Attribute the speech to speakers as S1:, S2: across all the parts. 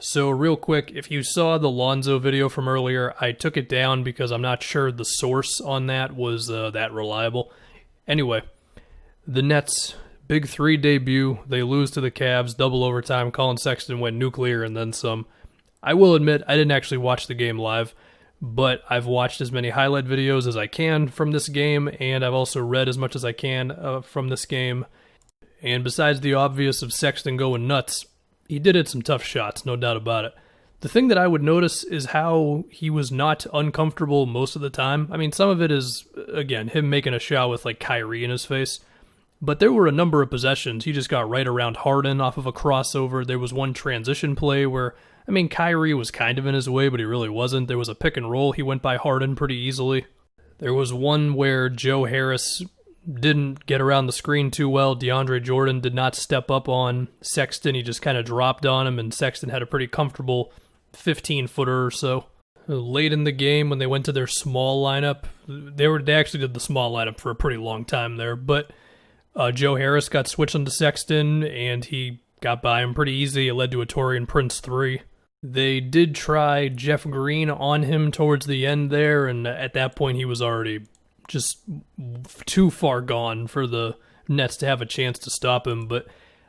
S1: So real quick, if you saw the Lonzo video from earlier, I took it down because I'm not sure the source on that was that reliable. Anyway, the Nets, Big 3 debut, they lose to the Cavs, double overtime, Colin Sexton went nuclear and then some. I will admit, I didn't actually watch the game live, but I've watched as many highlight videos as I can from this game, and I've also read as much as I can from this game. And besides the obvious of Sexton going nuts, he did hit some tough shots, no doubt about it. The thing that I would notice is how he was not uncomfortable most of the time. I mean, some of it is, again, him making a shot with like Kyrie in his face. But there were a number of possessions. He just got right around Harden off of a crossover. There was one transition play where, I mean, Kyrie was kind of in his way, but he really wasn't. There was a pick and roll. He went by Harden pretty easily. There was one where Joe Harris didn't get around the screen too well. DeAndre Jordan did not step up on Sexton. He just kind of dropped on him, and Sexton had a pretty comfortable 15-footer or so. Late in the game, when they went to their small lineup, they actually did the small lineup for a pretty long time there, but Joe Harris got switched onto Sexton, and he got by him pretty easy. It led to a Taurean Prince 3. They did try Jeff Green on him towards the end there, and at that point he was already just too far gone for the Nets to have a chance to stop him. But,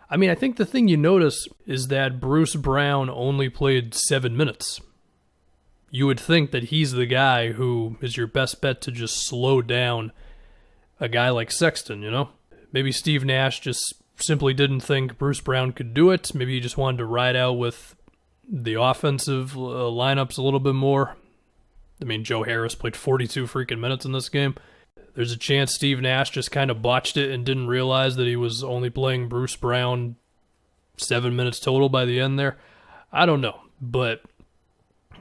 S1: I mean, I think the thing you notice is that Bruce Brown only played 7 minutes. You would think that he's the guy who is your best bet to just slow down a guy like Sexton, you know? Maybe Steve Nash just simply didn't think Bruce Brown could do it. Maybe he just wanted to ride out with the offensive lineups a little bit more. I mean, Joe Harris played 42 freaking minutes in this game. There's a chance Steve Nash just kind of botched it and didn't realize that he was only playing Bruce Brown 7 minutes total by the end there. I don't know, but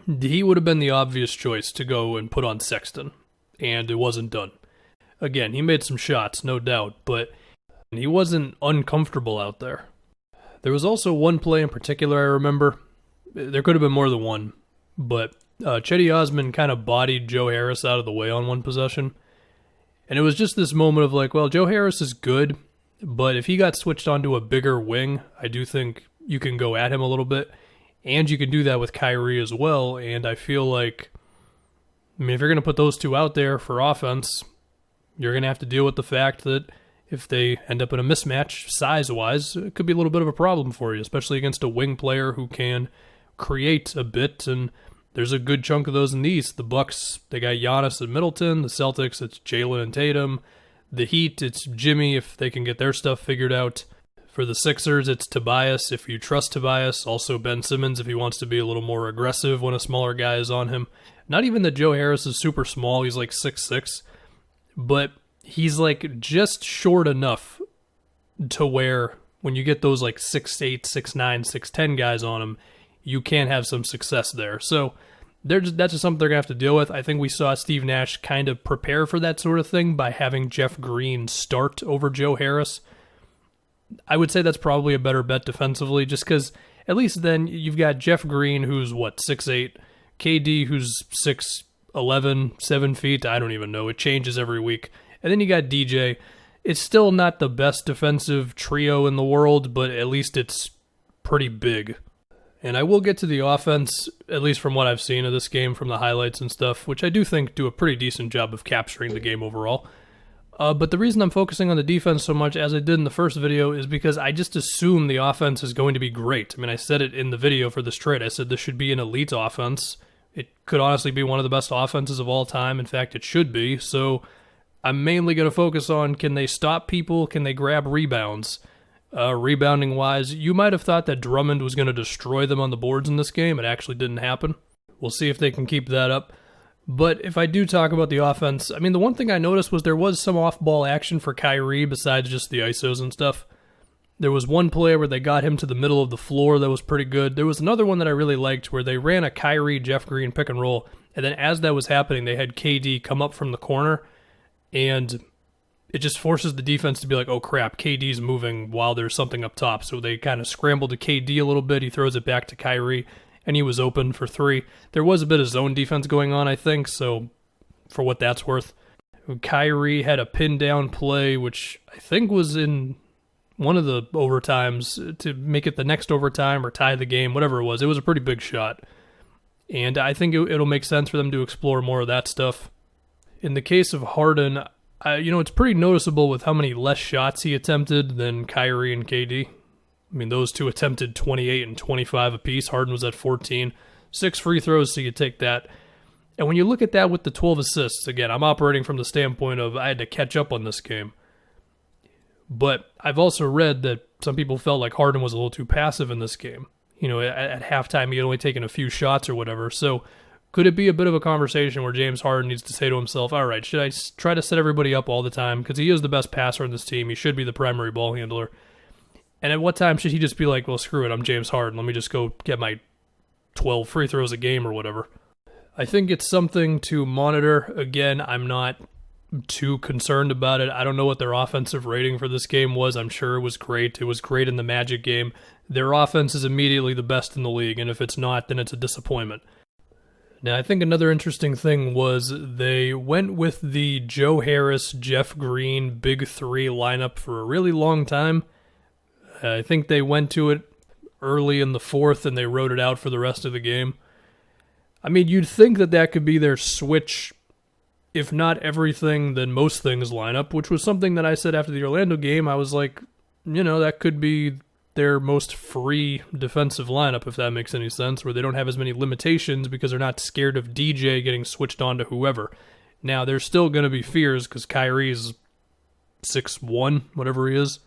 S1: he would have been the obvious choice to go and put on Sexton, and it wasn't done. Again, he made some shots, no doubt, but he wasn't uncomfortable out there. There was also one play in particular I remember. There could have been more than one, but Chetty Osman kind of bodied Joe Harris out of the way on one possession. And it was just this moment of like, well, Joe Harris is good, but if he got switched onto a bigger wing, I do think you can go at him a little bit. And you can do that with Kyrie as well. And I feel like, I mean, if you're going to put those two out there for offense, you're going to have to deal with the fact that if they end up in a mismatch size-wise, it could be a little bit of a problem for you, especially against a wing player who can create a bit, and there's a good chunk of those in the East. The Bucks, they got Giannis and Middleton. The Celtics, it's Jalen and Tatum. The Heat, it's Jimmy if they can get their stuff figured out. For the Sixers, it's Tobias if you trust Tobias. Also Ben Simmons if he wants to be a little more aggressive when a smaller guy is on him. Not even that Joe Harris is super small. He's like 6'6", but he's like just short enough to where when you get those like 6'8", 6'9", 6'10" guys on him, you can have some success there. So that's just something they're going to have to deal with. I think we saw Steve Nash kind of prepare for that sort of thing by having Jeff Green start over Joe Harris. I would say that's probably a better bet defensively, just because at least then you've got Jeff Green, who's, 6'8", KD, who's 6'11", 7 feet, I don't even know. It changes every week. And then you got DJ. It's still not the best defensive trio in the world, but at least it's pretty big. And I will get to the offense, at least from what I've seen of this game from the highlights and stuff, which I do think do a pretty decent job of capturing the game overall. But the reason I'm focusing on the defense so much as I did in the first video is because I just assume the offense is going to be great. I mean, I said it in the video for this trade. I said this should be an elite offense. It could honestly be one of the best offenses of all time. In fact, it should be. So I'm mainly going to focus on, can they stop people? Can they grab rebounds? Rebounding-wise, you might have thought that Drummond was going to destroy them on the boards in this game. It actually didn't happen. We'll see if they can keep that up. But if I do talk about the offense, I mean, the one thing I noticed was there was some off-ball action for Kyrie besides just the ISOs and stuff. There was one play where they got him to the middle of the floor that was pretty good. There was another one that I really liked where they ran a Kyrie, Jeff Green pick and roll, and then as that was happening, they had KD come up from the corner, and it just forces the defense to be like, oh crap, KD's moving while there's something up top. So they kind of scrambled to KD a little bit. He throws it back to Kyrie, and he was open for three. There was a bit of zone defense going on, I think, so for what that's worth. Kyrie had a pin down play, which I think was in one of the overtimes to make it the next overtime or tie the game, whatever it was. It was a pretty big shot. And I think it'll make sense for them to explore more of that stuff. In the case of Harden, it's pretty noticeable with how many less shots he attempted than Kyrie and KD. I mean, those two attempted 28 and 25 apiece. Harden was at 14. 6 free throws, so you take that. And when you look at that with the 12 assists, again, I'm operating from the standpoint of I had to catch up on this game. But I've also read that some people felt like Harden was a little too passive in this game. At halftime, he had only taken a few shots or whatever. So could it be a bit of a conversation where James Harden needs to say to himself, all right, should I try to set everybody up all the time? Because he is the best passer on this team. He should be the primary ball handler. And at what time should he just be like, well, screw it, I'm James Harden. Let me just go get my 12 free throws a game or whatever. I think it's something to monitor. Again, I'm not too concerned about it. I don't know what their offensive rating for this game was. I'm sure it was great. It was great in the Magic game. Their offense is immediately the best in the league, and if it's not, then it's a disappointment. Now, I think another interesting thing was they went with the Joe Harris, Jeff Green, Big Three lineup for a really long time. I think they went to it early in the fourth, and they wrote it out for the rest of the game. I mean, you'd think that could be their switch, if not everything, then most things lineup, which was something that I said after the Orlando game. I was like, that could be their most free defensive lineup, if that makes any sense, where they don't have as many limitations because they're not scared of DJ getting switched on to whoever. Now, there's still going to be fears because Kyrie's 6'1", whatever he is.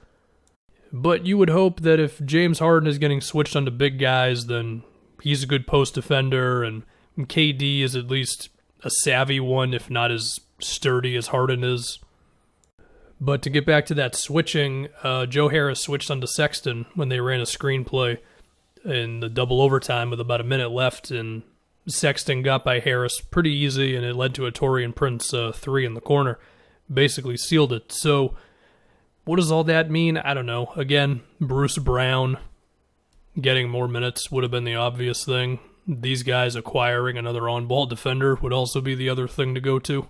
S1: But you would hope that if James Harden is getting switched onto big guys, then he's a good post defender, and KD is at least a savvy one, if not as sturdy as Harden is. But to get back to that switching, Joe Harris switched onto Sexton when they ran a screenplay in the double overtime with about a minute left, and Sexton got by Harris pretty easy, and it led to a Taurean Prince 3 in the corner. Basically sealed it. So what does all that mean? I don't know. Again, Bruce Brown getting more minutes would have been the obvious thing. These guys acquiring another on-ball defender would also be the other thing to go to.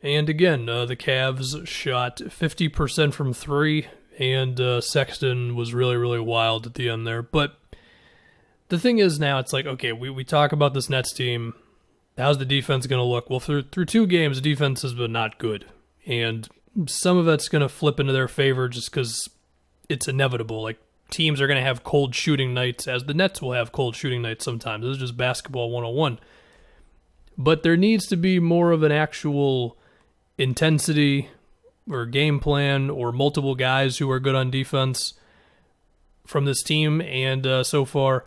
S1: And again, the Cavs shot 50% from 3, and Sexton was really, really wild at the end there. But the thing is now, it's like, okay, we talk about this Nets team. How's the defense going to look? Well, through 2 games, the defense has been not good. And some of that's going to flip into their favor just because it's inevitable. Like, teams are going to have cold shooting nights, as the Nets will have cold shooting nights sometimes. This is just basketball 101. But there needs to be more of an actual intensity or game plan or multiple guys who are good on defense from this team, and so far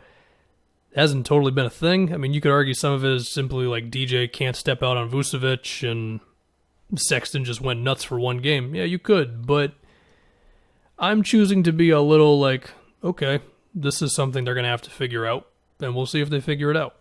S1: it hasn't totally been a thing. I mean, you could argue some of it is simply like DJ can't step out on Vucevic and Sexton just went nuts for one game. Yeah, you could, but I'm choosing to be a little like, okay, this is something they're going to have to figure out, and we'll see if they figure it out.